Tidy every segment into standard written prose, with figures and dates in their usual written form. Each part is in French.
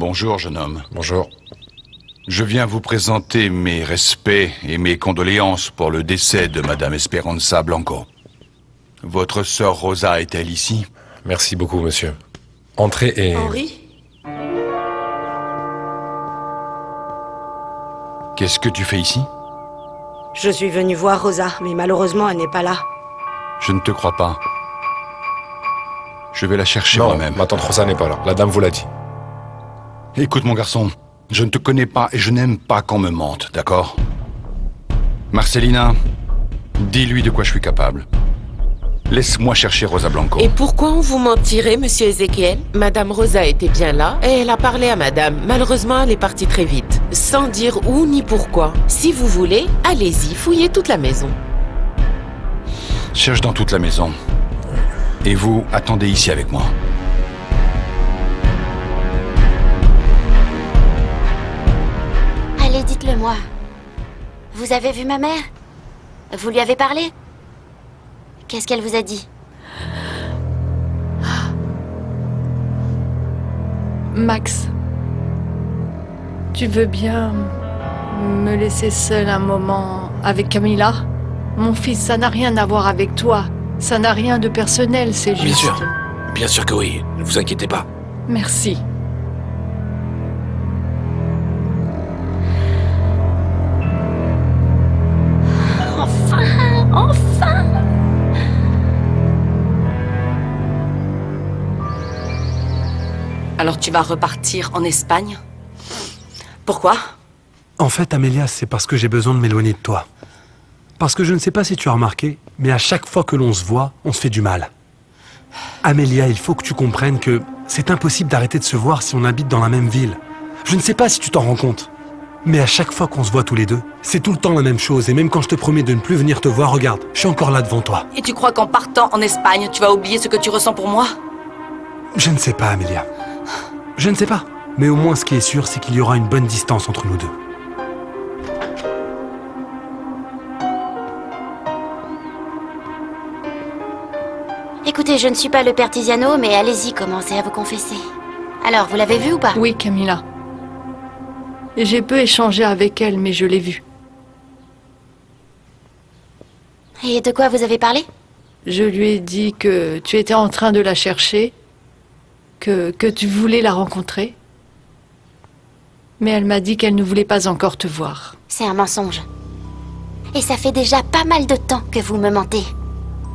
Bonjour, jeune homme. Bonjour. Je viens vous présenter mes respects et mes condoléances pour le décès de Madame Esperanza Blanco. Votre sœur Rosa est-elle ici? Merci beaucoup, monsieur. Entrez et... Henri? Qu'est-ce que tu fais ici? Je suis venu voir Rosa, mais malheureusement, elle n'est pas là. Je ne te crois pas. Je vais la chercher Non, moi-même. ma tante Rosa n'est pas là. La dame vous l'a dit. Écoute, mon garçon, je ne te connais pas et je n'aime pas qu'on me mente, d'accord? Marcelina, dis-lui de quoi je suis capable. Laisse-moi chercher Rosa Blanco. Et pourquoi on vous mentirait, monsieur Ezekiel? Madame Rosa était bien là et elle a parlé à madame. Malheureusement, elle est partie très vite, sans dire où ni pourquoi. Si vous voulez, allez-y, fouillez toute la maison. Cherche dans toute la maison. Et vous, attendez ici avec moi. Allez, dites-le moi. Vous avez vu ma mère? Vous lui avez parlé? Qu'est-ce qu'elle vous a dit? Max, tu veux bien me laisser seule un moment avec Camilla? Mon fils, ça n'a rien à voir avec toi. Ça n'a rien de personnel, c'est juste... Bien sûr que oui, ne vous inquiétez pas. Merci. Enfin! Alors tu vas repartir en Espagne? Pourquoi? En fait, Amélia, c'est parce que j'ai besoin de m'éloigner de toi. Parce que je ne sais pas si tu as remarqué, mais à chaque fois que l'on se voit, on se fait du mal. Amélia, il faut que tu comprennes que c'est impossible d'arrêter de se voir si on habite dans la même ville. Je ne sais pas si tu t'en rends compte, mais à chaque fois qu'on se voit tous les deux, c'est tout le temps la même chose. Et même quand je te promets de ne plus venir te voir, regarde, je suis encore là devant toi. Et tu crois qu'en partant en Espagne, tu vas oublier ce que tu ressens pour moi? Je ne sais pas, Amélia. Je ne sais pas. Mais au moins, ce qui est sûr, c'est qu'il y aura une bonne distance entre nous deux. Écoutez, je ne suis pas le père Tiziano, mais allez-y, commencez à vous confesser. Alors, vous l'avez vue ou pas? Oui, Camilla. J'ai peu échangé avec elle, mais je l'ai vue. Et de quoi vous avez parlé? Je lui ai dit que tu étais en train de la chercher, que tu voulais la rencontrer. Mais elle m'a dit qu'elle ne voulait pas encore te voir. C'est un mensonge. Et ça fait déjà pas mal de temps que vous me mentez.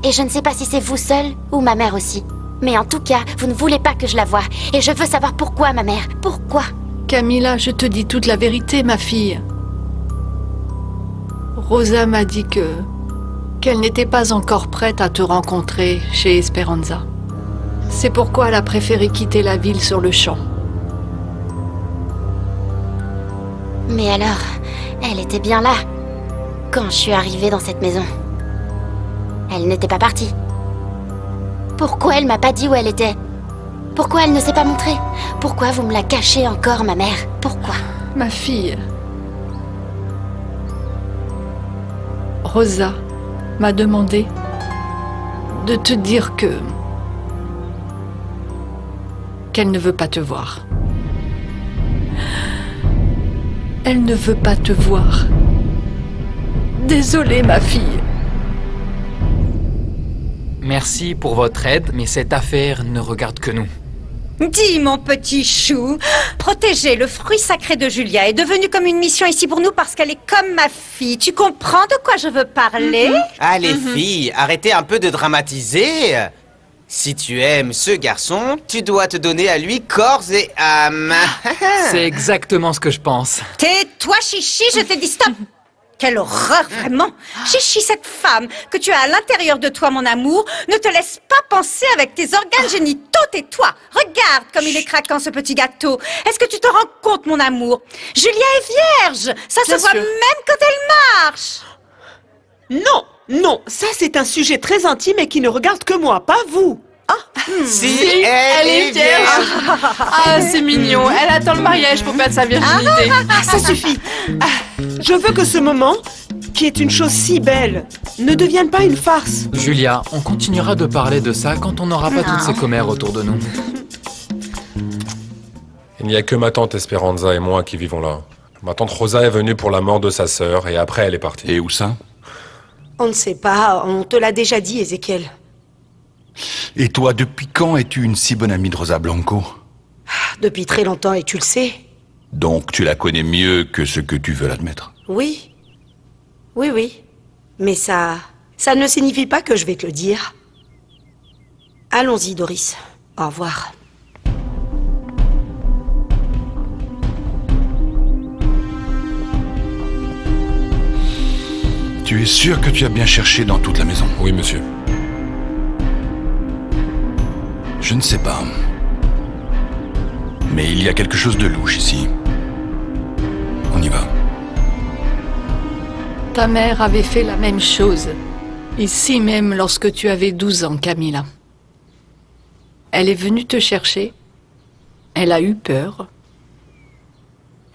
Et je ne sais pas si c'est vous seul ou ma mère aussi. Mais en tout cas, vous ne voulez pas que je la voie. Et je veux savoir pourquoi, ma mère. Pourquoi? Camilla, je te dis toute la vérité, ma fille. Rosa m'a dit qu'elle n'était pas encore prête à te rencontrer chez Esperanza. C'est pourquoi elle a préféré quitter la ville sur le champ. Mais alors, elle était bien là, quand je suis arrivée dans cette maison. Elle n'était pas partie. Pourquoi elle m'a pas dit où elle était? Pourquoi elle ne s'est pas montrée? Pourquoi vous me la cachez encore, ma mère? Pourquoi? Ma fille. Rosa m'a demandé de te dire qu'elle ne veut pas te voir. Elle ne veut pas te voir. Désolée, ma fille. Merci pour votre aide, mais cette affaire ne regarde que nous. Dis, mon petit chou, protéger le fruit sacré de Julia est devenu comme une mission ici pour nous parce qu'elle est comme ma fille. Tu comprends de quoi je veux parler? Allez, filles, arrêtez un peu de dramatiser. Si tu aimes ce garçon, tu dois te donner à lui corps et âme. C'est exactement ce que je pense. Tais-toi, Chichi, je t'ai dit stop. Quelle horreur, vraiment! Chichi, cette femme que tu as à l'intérieur de toi, mon amour, ne te laisse pas penser avec tes organes génitaux, tais-toi! Regarde comme il est craquant, ce petit gâteau! Est-ce que tu te rends compte, mon amour? Julia est vierge! Ça se voit même quand elle marche! Non, non, ça c'est un sujet très intime et qui ne regarde que moi, pas vous! Si elle est vierge. Ah, c'est mignon. Elle attend le mariage pour perdre sa virginité. Ça suffit. Je veux que ce moment, qui est une chose si belle, ne devienne pas une farce. Julia, on continuera de parler de ça quand on n'aura pas toutes ces commères autour de nous. Il n'y a que ma tante Esperanza et moi qui vivons là. Ma tante Rosa est venue pour la mort de sa sœur et après elle est partie. Et où ça? On ne sait pas, on te l'a déjà dit, Ezekiel. Et toi, depuis quand es-tu une si bonne amie de Rosa Blanco? Depuis très longtemps, et tu le sais. Donc tu la connais mieux que ce que tu veux l'admettre. Oui. Oui, oui. Mais ça ne signifie pas que je vais te le dire. Allons-y, Doris. Au revoir. Tu es sûr que tu as bien cherché dans toute la maison? Oui, monsieur. Je ne sais pas. Mais il y a quelque chose de louche ici. On y va. Ta mère avait fait la même chose. Ici même lorsque tu avais 12 ans, Camilla. Elle est venue te chercher. Elle a eu peur.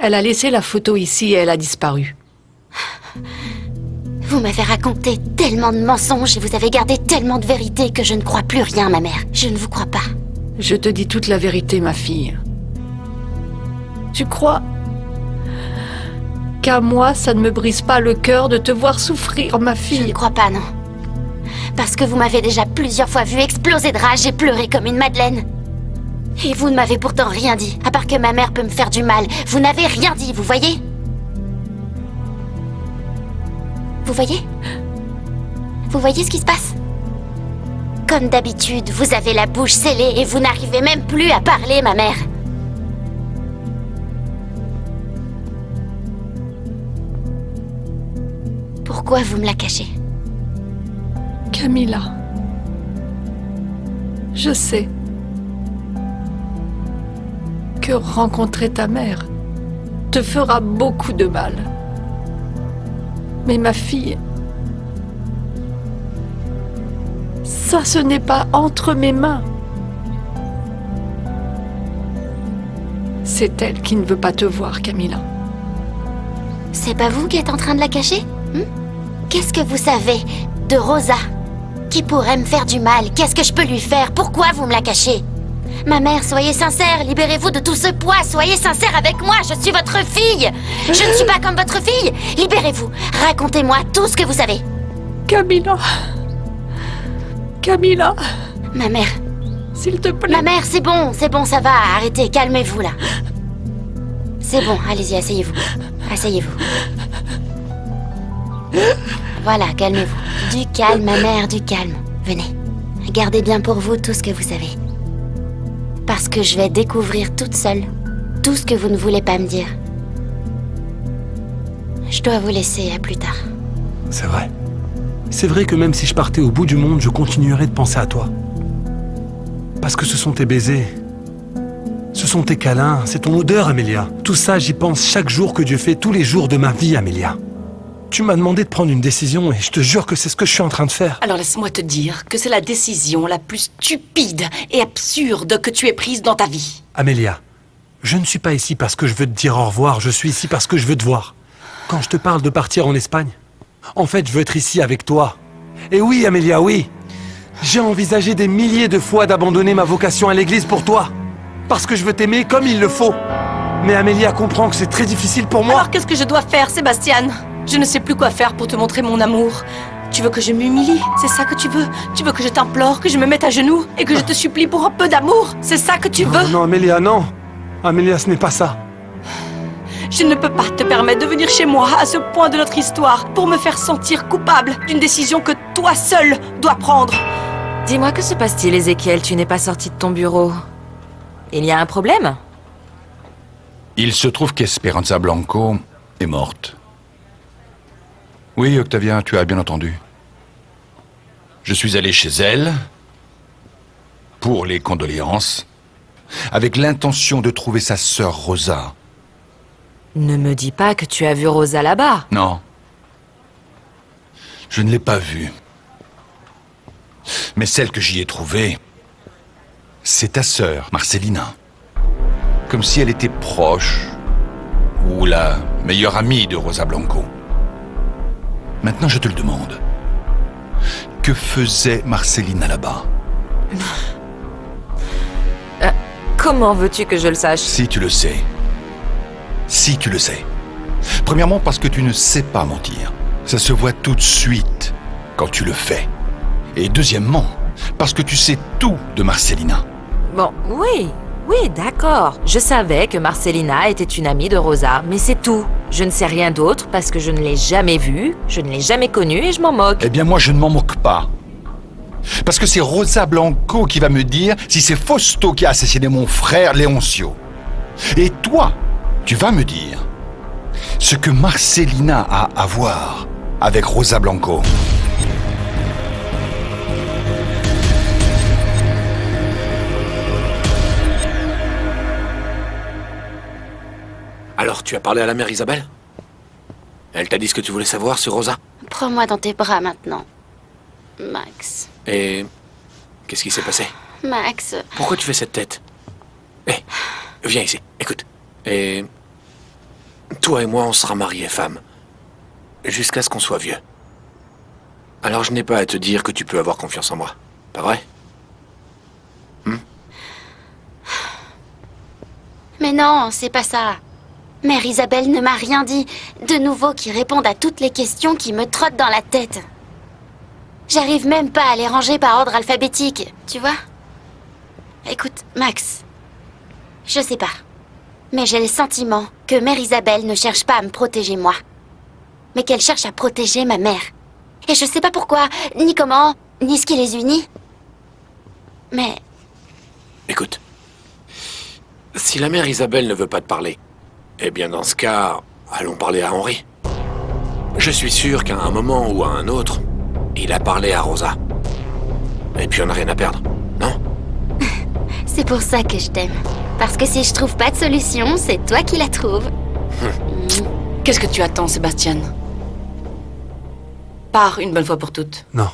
Elle a laissé la photo ici et elle a disparu. Vous m'avez raconté tellement de mensonges et vous avez gardé tellement de vérités que je ne crois plus rien, ma mère. Je ne vous crois pas. Je te dis toute la vérité, ma fille. Tu crois qu'à moi, ça ne me brise pas le cœur de te voir souffrir, ma fille? Je ne crois pas, non. Parce que vous m'avez déjà plusieurs fois vu exploser de rage et pleurer comme une madeleine. Et vous ne m'avez pourtant rien dit, à part que ma mère peut me faire du mal. Vous n'avez rien dit, vous voyez? Vous voyez? Vous voyez ce qui se passe? Comme d'habitude, vous avez la bouche scellée et vous n'arrivez même plus à parler, ma mère. Pourquoi vous me la cachez? Camilla, je sais que rencontrer ta mère te fera beaucoup de mal. Mais ma fille, ça ce n'est pas entre mes mains. C'est elle qui ne veut pas te voir, Camilla. C'est pas vous qui êtes en train de la cacher? Qu'est-ce que vous savez de Rosa? Qui pourrait me faire du mal? Qu'est-ce que je peux lui faire? Pourquoi vous me la cachez? Ma mère, soyez sincère, libérez-vous de tout ce poids, soyez sincère avec moi, je suis votre fille. Je ne suis pas comme votre fille. Libérez-vous, racontez-moi tout ce que vous savez. Camilla. Camilla. Ma mère. S'il te plaît. Ma mère, c'est bon, ça va, arrêtez, calmez-vous là. C'est bon, allez-y, asseyez-vous. Asseyez-vous. Voilà, calmez-vous. Du calme, ma mère, du calme. Venez, gardez bien pour vous tout ce que vous savez. Parce que je vais découvrir toute seule tout ce que vous ne voulez pas me dire. Je dois vous laisser, à plus tard. C'est vrai. C'est vrai que même si je partais au bout du monde, je continuerais de penser à toi. Parce que ce sont tes baisers. Ce sont tes câlins, c'est ton odeur, Amélia. Tout ça, j'y pense chaque jour que Dieu fait, tous les jours de ma vie, Amélia. Tu m'as demandé de prendre une décision et je te jure que c'est ce que je suis en train de faire. Alors laisse-moi te dire que c'est la décision la plus stupide et absurde que tu aies prise dans ta vie. Amélia, je ne suis pas ici parce que je veux te dire au revoir, je suis ici parce que je veux te voir. Quand je te parle de partir en Espagne, en fait, je veux être ici avec toi. Et oui, Amélia, oui. J'ai envisagé des milliers de fois d'abandonner ma vocation à l'église pour toi. Parce que je veux t'aimer comme il le faut. Mais Amélia comprend que c'est très difficile pour moi. Alors qu'est-ce que je dois faire, Sébastien? Je ne sais plus quoi faire pour te montrer mon amour. Tu veux que je m'humilie? C'est ça que tu veux? Tu veux que je t'implore, que je me mette à genoux et que je te supplie pour un peu d'amour? C'est ça que tu veux? Non, Amélia, non. Amélia, ce n'est pas ça. Je ne peux pas te permettre de venir chez moi à ce point de notre histoire pour me faire sentir coupable d'une décision que toi seul dois prendre. Dis-moi, que se passe-t-il, Ezekiel? Tu n'es pas sorti de ton bureau. Il y a un problème? Il se trouve qu'Esperanza Blanco est morte. Oui, Octavia, tu as bien entendu. Je suis allé chez elle pour les condoléances, avec l'intention de trouver sa sœur Rosa. Ne me dis pas que tu as vu Rosa là-bas. Non. Je ne l'ai pas vue. Mais celle que j'y ai trouvée, c'est ta sœur, Marcelina. Comme si elle était proche, ou la meilleure amie de Rosa Blanco. Maintenant, je te le demande. Que faisait Marcelina là-bas? Comment veux-tu que je le sache? Si tu le sais. Si tu le sais. Premièrement, parce que tu ne sais pas mentir. Ça se voit tout de suite quand tu le fais. Et deuxièmement, parce que tu sais tout de Marcelina. Bon, oui, d'accord. Je savais que Marcelina était une amie de Rosa, mais c'est tout. Je ne sais rien d'autre parce que je ne l'ai jamais vue, je ne l'ai jamais connue et je m'en moque. Eh bien, moi, je ne m'en moque pas. Parce que c'est Rosa Blanco qui va me dire si c'est Fausto qui a assassiné mon frère Léoncio. Et toi, tu vas me dire ce que Marcelina a à voir avec Rosa Blanco. Alors, tu as parlé à la mère Isabelle? Elle t'a dit ce que tu voulais savoir sur Rosa? Prends-moi dans tes bras maintenant. Max. Et... qu'est-ce qui s'est passé? Max. Pourquoi tu fais cette tête? Hé, viens ici, écoute. Et... toi et moi, on sera mariés, femme. Jusqu'à ce qu'on soit vieux. Alors je n'ai pas à te dire que tu peux avoir confiance en moi. Pas vrai? Mais non, c'est pas ça. Mère Isabelle ne m'a rien dit. De nouveau qui répondent à toutes les questions qui me trottent dans la tête. J'arrive même pas à les ranger par ordre alphabétique, tu vois? Écoute, Max, je sais pas, mais j'ai le sentiment que Mère Isabelle ne cherche pas à me protéger moi, mais qu'elle cherche à protéger ma mère. Et je sais pas pourquoi, ni comment, ni ce qui les unit. Mais... Écoute, si la mère Isabelle ne veut pas te parler, eh bien dans ce cas, allons parler à Henri. Je suis sûr qu'à un moment ou à un autre, il a parlé à Rosa. Et puis on n'a rien à perdre, non? c'est pour ça que je t'aime. Parce que si je trouve pas de solution, c'est toi qui la trouves. Qu'est-ce que tu attends, Sébastien? Pars une bonne fois pour toutes. Non.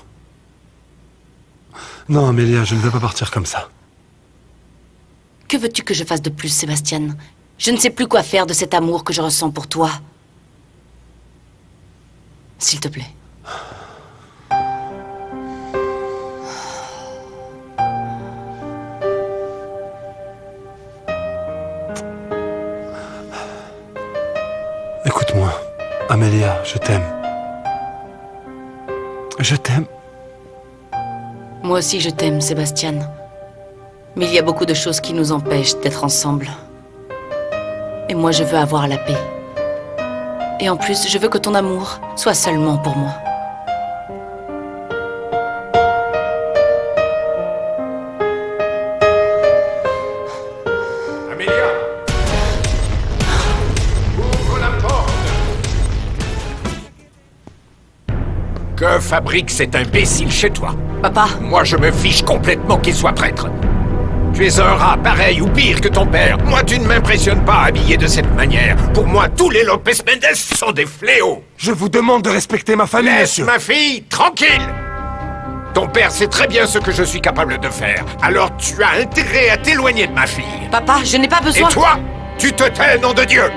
Non, Amélia, je ne veux pas partir comme ça. Que veux-tu que je fasse de plus, Sébastien? Je ne sais plus quoi faire de cet amour que je ressens pour toi. S'il te plaît. Écoute-moi, Amélia, je t'aime. Je t'aime. Moi aussi, je t'aime, Sébastien. Mais il y a beaucoup de choses qui nous empêchent d'être ensemble. Et moi, je veux avoir la paix. Et en plus, je veux que ton amour soit seulement pour moi. Amélia! Ouvre la porte! Que fabrique cet imbécile chez toi? Papa! Moi, je me fiche complètement qu'il soit prêtre. Tu es un rat pareil ou pire que ton père. Moi, tu ne m'impressionnes pas habillé de cette manière. Pour moi, tous les Lopez Mendes sont des fléaux. Je vous demande de respecter ma famille, Laisse monsieur. ma fille tranquille. Ton père sait très bien ce que je suis capable de faire. Alors tu as intérêt à t'éloigner de ma fille. Papa, je n'ai pas besoin... Et toi, tu te tais, nom de Dieu.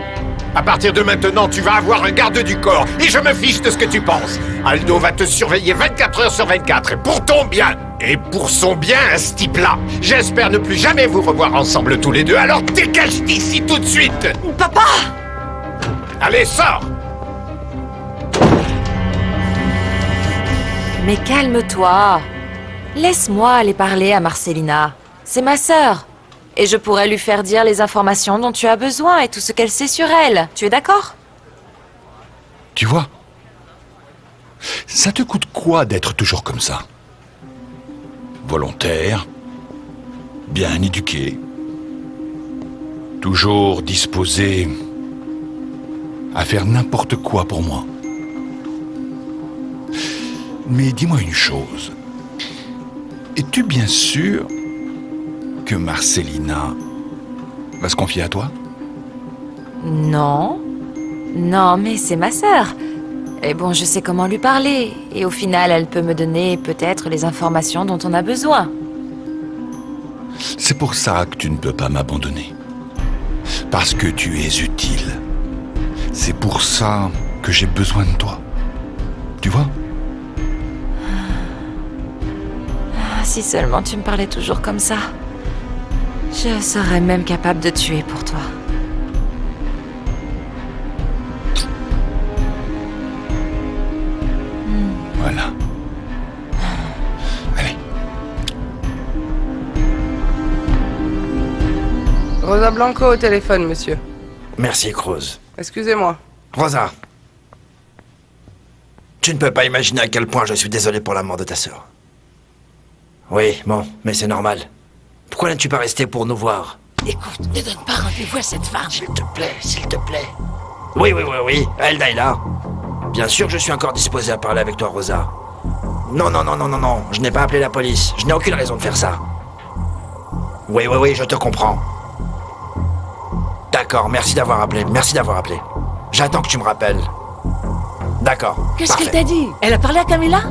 À partir de maintenant, tu vas avoir un garde du corps. Et je me fiche de ce que tu penses. Aldo va te surveiller 24 heures sur 24. Et pour ton bien. Et pour son bien, à ce type-là. J'espère ne plus jamais vous revoir ensemble tous les deux. Alors dégage d'ici tout de suite. Papa! Allez, sors. Mais calme-toi. Laisse-moi aller parler à Marcelina. C'est ma sœur. Et je pourrais lui faire dire les informations dont tu as besoin et tout ce qu'elle sait sur elle. Tu es d'accord? Tu vois? Ça te coûte quoi d'être toujours comme ça? Volontaire, bien éduqué, toujours disposé à faire n'importe quoi pour moi. Mais dis-moi une chose. Es-tu bien sûr que Marcelina va se confier à toi? Non. Non, mais c'est ma sœur. Et bon, je sais comment lui parler. Et au final, elle peut me donner peut-être les informations dont on a besoin. C'est pour ça que tu ne peux pas m'abandonner. Parce que tu es utile. C'est pour ça que j'ai besoin de toi. Tu vois? Si seulement tu me parlais toujours comme ça. Je serais même capable de tuer pour toi. Voilà. Rosa Blanco au téléphone, monsieur. Merci, Croze. Excusez-moi. Rosa. Tu ne peux pas imaginer à quel point je suis désolé pour la mort de ta sœur. Oui, bon, mais c'est normal. Pourquoi n'es-tu pas resté pour nous voir? Écoute, ne donne pas rendez-vous à cette femme. S'il te plaît, s'il te plaît. Oui, Elda est là. Bien sûr que je suis encore disposé à parler avec toi, Rosa. Non, je n'ai pas appelé la police. Je n'ai aucune raison de faire ça. Oui, je te comprends. D'accord, merci d'avoir appelé, J'attends que tu me rappelles. D'accord, Qu'est-ce qu'elle t'a dit? Elle a parlé à Camilla?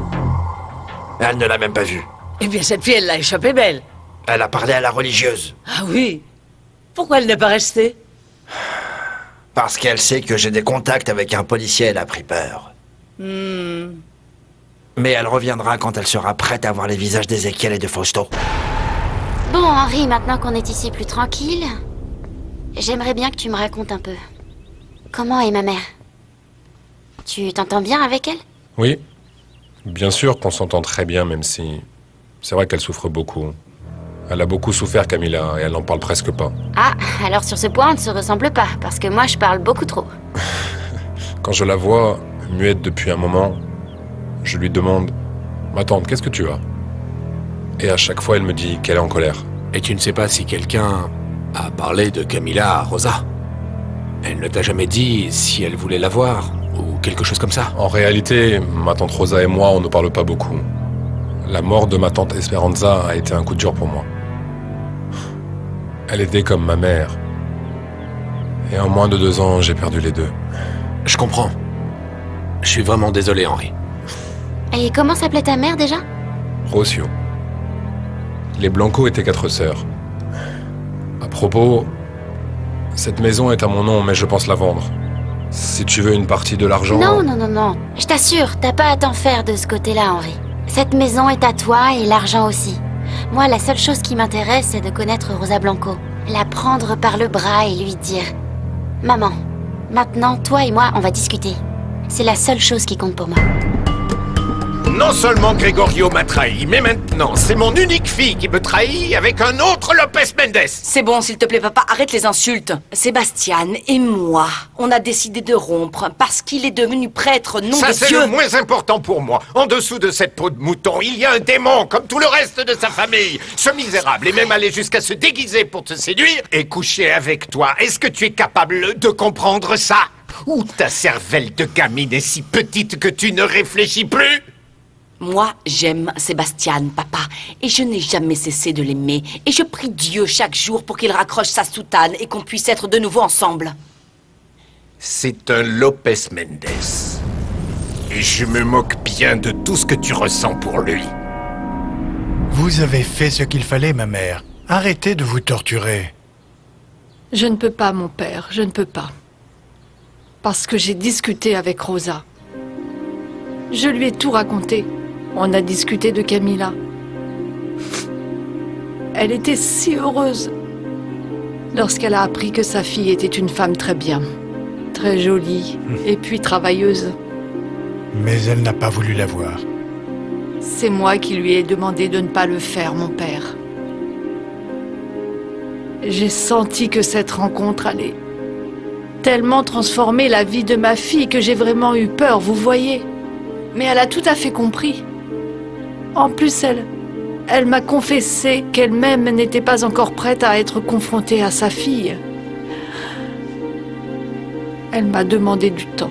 Elle ne l'a même pas vue. Eh bien, cette fille, elle l'a échappé belle. Elle a parlé à la religieuse. Ah oui? Pourquoi elle n'est pas restée? Parce qu'elle sait que j'ai des contacts avec un policier, elle a pris peur. Mais elle reviendra quand elle sera prête à voir les visages d'Ézéchiel et de Fausto. Bon, Henri, maintenant qu'on est ici plus tranquille, j'aimerais bien que tu me racontes un peu. Comment est ma mère? Tu t'entends bien avec elle? Oui. Bien sûr qu'on s'entend très bien, même si... C'est vrai qu'elle souffre beaucoup. Elle a beaucoup souffert, Camilla, et elle n'en parle presque pas. Ah, alors sur ce point, on ne se ressemble pas, parce que moi, je parle beaucoup trop. Quand je la vois, muette depuis un moment, je lui demande « Ma tante, qu'est-ce que tu as ?» Et à chaque fois, elle me dit qu'elle est en colère. Et tu ne sais pas si quelqu'un a parlé de Camilla à Rosa? Elle ne t'a jamais dit si elle voulait la voir, ou quelque chose comme ça? En réalité, ma tante Rosa et moi, on ne parle pas beaucoup. La mort de ma tante Esperanza a été un coup dur pour moi. Elle était comme ma mère. Et en moins de 2 ans, j'ai perdu les deux. Je comprends. Je suis vraiment désolé, Henri. Et comment s'appelait ta mère déjà? Rocio. Les Blanco étaient 4 sœurs. À propos, cette maison est à mon nom, mais je pense la vendre. Si tu veux une partie de l'argent... Non. Je t'assure, t'as pas à t'en faire de ce côté-là, Henri. Cette maison est à toi et l'argent aussi. Moi, la seule chose qui m'intéresse, c'est de connaître Rosa Blanco. La prendre par le bras et lui dire « Maman, maintenant, toi et moi, on va discuter. C'est la seule chose qui compte pour moi. » Non seulement Gregorio m'a trahi, mais maintenant, c'est mon unique fille qui me trahit avec un autre Lopez Mendes. C'est bon, s'il te plaît, papa, arrête les insultes. Sébastien et moi, on a décidé de rompre parce qu'il est devenu prêtre, nom de Dieu. Ça, c'est le moins important pour moi. En dessous de cette peau de mouton, il y a un démon, comme tout le reste de sa famille. Ce misérable est même allé jusqu'à se déguiser pour te séduire et coucher avec toi. Est-ce que tu es capable de comprendre ça? Ou ta cervelle de gamine est si petite que tu ne réfléchis plus? Moi, j'aime Sébastien, papa, et je n'ai jamais cessé de l'aimer. Et je prie Dieu chaque jour pour qu'il raccroche sa soutane et qu'on puisse être de nouveau ensemble. C'est un Lopez Mendes. Et je me moque bien de tout ce que tu ressens pour lui. Vous avez fait ce qu'il fallait, ma mère. Arrêtez de vous torturer. Je ne peux pas, mon père, je ne peux pas. Parce que j'ai discuté avec Rosa. Je lui ai tout raconté. On a discuté de Camilla. Elle était si heureuse lorsqu'elle a appris que sa fille était une femme très bien, très jolie et puis travailleuse. Mais elle n'a pas voulu la voir. C'est moi qui lui ai demandé de ne pas le faire, mon père. J'ai senti que cette rencontre allait tellement transformer la vie de ma fille que j'ai vraiment eu peur, vous voyez. Mais elle a tout à fait compris. En plus, elle m'a confessé qu'elle-même n'était pas encore prête à être confrontée à sa fille. Elle m'a demandé du temps.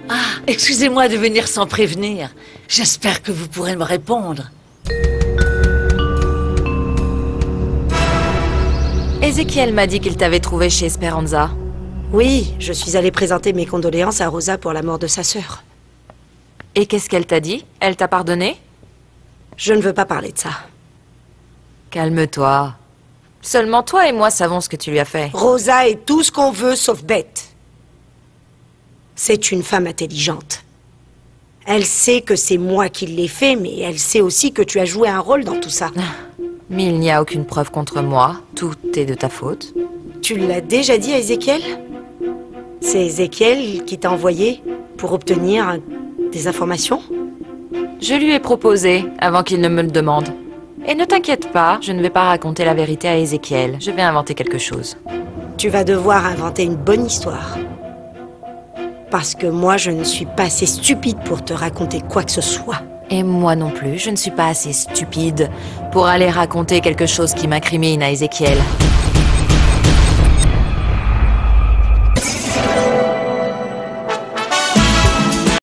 Ah, excusez-moi de venir sans prévenir. J'espère que vous pourrez me répondre. Ézéchiel m'a dit qu'il t'avait trouvé chez Esperanza. Oui, je suis allée présenter mes condoléances à Rosa pour la mort de sa sœur. Et qu'est-ce qu'elle t'a dit? Elle t'a pardonné? Je ne veux pas parler de ça. Calme-toi. Seulement toi et moi savons ce que tu lui as fait. Rosa est tout ce qu'on veut sauf bête. C'est une femme intelligente. Elle sait que c'est moi qui l'ai fait, mais elle sait aussi que tu as joué un rôle dans tout ça. Mais il n'y a aucune preuve contre moi. Tout est de ta faute. Tu l'as déjà dit à Ézéchiel? C'est Ézéchiel qui t'a envoyé pour obtenir des informations? Je lui ai proposé avant qu'il ne me le demande. Et ne t'inquiète pas, je ne vais pas raconter la vérité à Ézéchiel. Je vais inventer quelque chose. Tu vas devoir inventer une bonne histoire. Parce que moi, je ne suis pas assez stupide pour te raconter quoi que ce soit. Et moi non plus, je ne suis pas assez stupide pour aller raconter quelque chose qui m'incrimine à Ézéchiel.